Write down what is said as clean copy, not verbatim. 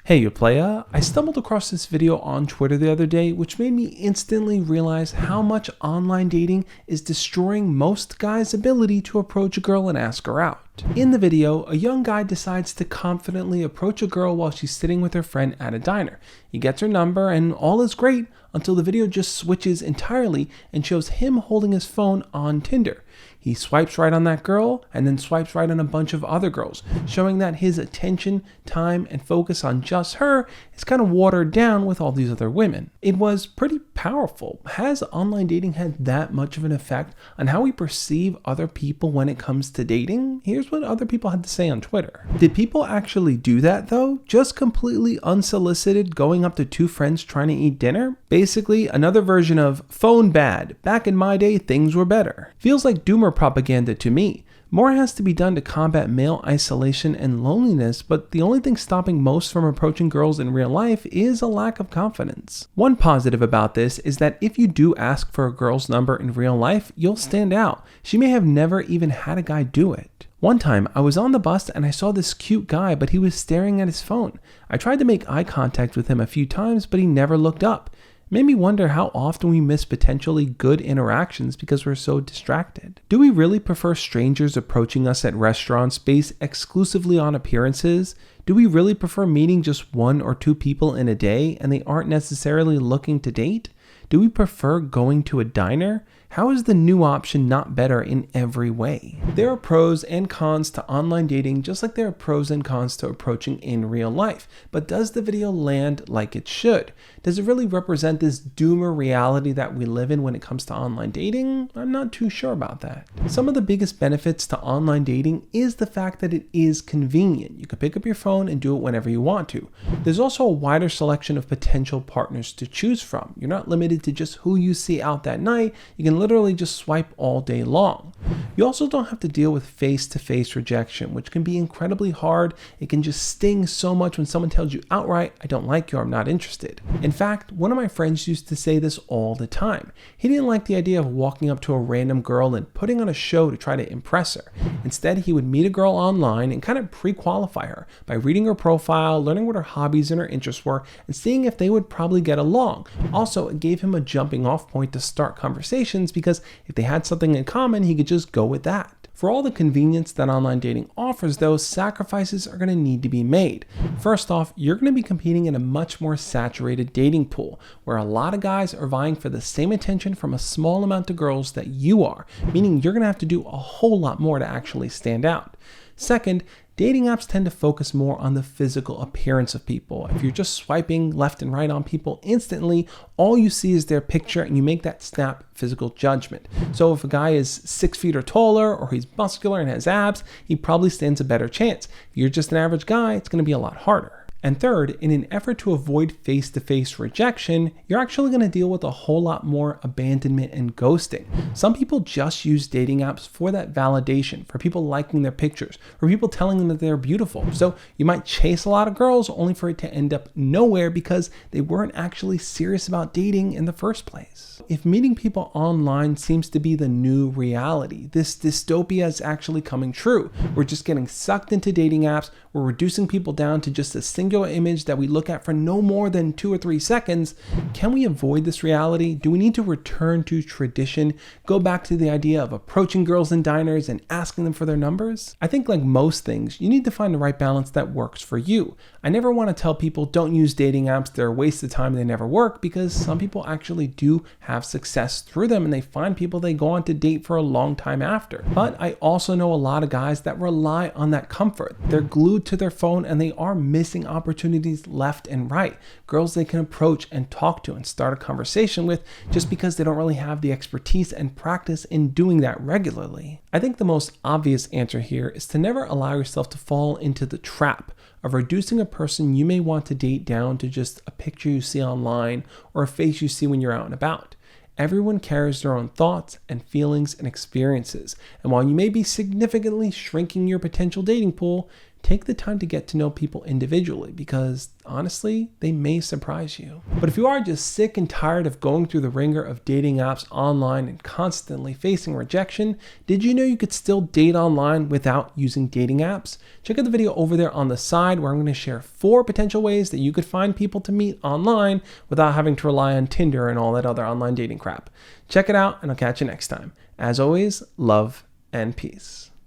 Hey you playa, I stumbled across this video on Twitter the other day which made me instantly realize how much online dating is destroying most guys' ability to approach a girl and ask her out. In the video, a young guy decides to confidently approach a girl while she's sitting with her friend at a diner. He gets her number and all is great until the video just switches entirely and shows him holding his phone on Tinder. He swipes right on that girl and then swipes right on a bunch of other girls, showing that his attention, time, and focus on just her is kind of watered down with all these other women. It was pretty powerful. Has online dating had that much of an effect on how we perceive other people when it comes to dating? Here's what other people had to say on Twitter. Did people actually do that though? Just completely unsolicited going up to two friends trying to eat dinner? Basically, another version of phone bad. Back in my day, things were better. Feels like doomer propaganda to me. More has to be done to combat male isolation and loneliness, but the only thing stopping most from approaching girls in real life is a lack of confidence. One positive about this is that if you do ask for a girl's number in real life, you'll stand out. She may have never even had a guy do it. One time, I was on the bus and I saw this cute guy, but he was staring at his phone. I tried to make eye contact with him a few times, but he never looked up. It made me wonder how often we miss potentially good interactions because we're so distracted. Do we really prefer strangers approaching us at restaurants based exclusively on appearances? Do we really prefer meeting just one or two people in a day and they aren't necessarily looking to date? Do we prefer going to a diner? How is the new option not better in every way? There are pros and cons to online dating just like there are pros and cons to approaching in real life. But does the video land like it should? Does it really represent this doomer reality that we live in when it comes to online dating? I'm not too sure about that. Some of the biggest benefits to online dating is the fact that it is convenient. You can pick up your phone and do it whenever you want to. There's also a wider selection of potential partners to choose from. You're not limited to just who you see out that night. You can literally just swipe all day long. You also don't have to deal with face-to-face rejection, which can be incredibly hard. It can just sting so much when someone tells you outright, I don't like you, or I'm not interested. In fact, one of my friends used to say this all the time. He didn't like the idea of walking up to a random girl and putting on a show to try to impress her. Instead, he would meet a girl online and kind of pre-qualify her by reading her profile, learning what her hobbies and her interests were, and seeing if they would probably get along. Also, it gave him a jumping off point to start conversations because if they had something in common, he could just go with that. For all the convenience that online dating offers, though, sacrifices are going to need to be made. First off, you're going to be competing in a much more saturated dating pool, where a lot of guys are vying for the same attention from a small amount of girls that you are, meaning you're going to have to do a whole lot more to actually stand out. Second, dating apps tend to focus more on the physical appearance of people. If you're just swiping left and right on people instantly, all you see is their picture and you make that snap physical judgment. So if a guy is 6 feet or taller, or he's muscular and has abs, he probably stands a better chance. If you're just an average guy, it's going to be a lot harder. And third, in an effort to avoid face-to-face rejection, you're actually going to deal with a whole lot more abandonment and ghosting. Some people just use dating apps for that validation, for people liking their pictures, for people telling them that they're beautiful. So you might chase a lot of girls only for it to end up nowhere because they weren't actually serious about dating in the first place. If meeting people online seems to be the new reality, this dystopia is actually coming true. We're just getting sucked into dating apps. We're reducing people down to just a single image that we look at for no more than 2 or 3 seconds. Can we avoid this reality? Do we need to return to tradition? Go back to the idea of approaching girls in diners and asking them for their numbers? I think like most things, you need to find the right balance that works for you. I never want to tell people don't use dating apps, they're a waste of time, they never work, because some people actually do have success through them and they find people they go on to date for a long time after. But I also know a lot of guys that rely on that comfort. They're glued to their phone and they are missing opportunities left and right. Girls they can approach and talk to and start a conversation with just because they don't really have the expertise and practice in doing that regularly. I think the most obvious answer here is to never allow yourself to fall into the trap of reducing a person you may want to date down to just a picture you see online or a face you see when you're out and about. Everyone carries their own thoughts and feelings and experiences, and while you may be significantly shrinking your potential dating pool, take the time to get to know people individually because honestly, they may surprise you. But if you are just sick and tired of going through the ringer of dating apps online and constantly facing rejection, did you know you could still date online without using dating apps? Check out the video over there on the side where I'm going to share 4 potential ways that you could find people to meet online without having to rely on Tinder and all that other online dating crap. Check it out and I'll catch you next time. As always, love and peace.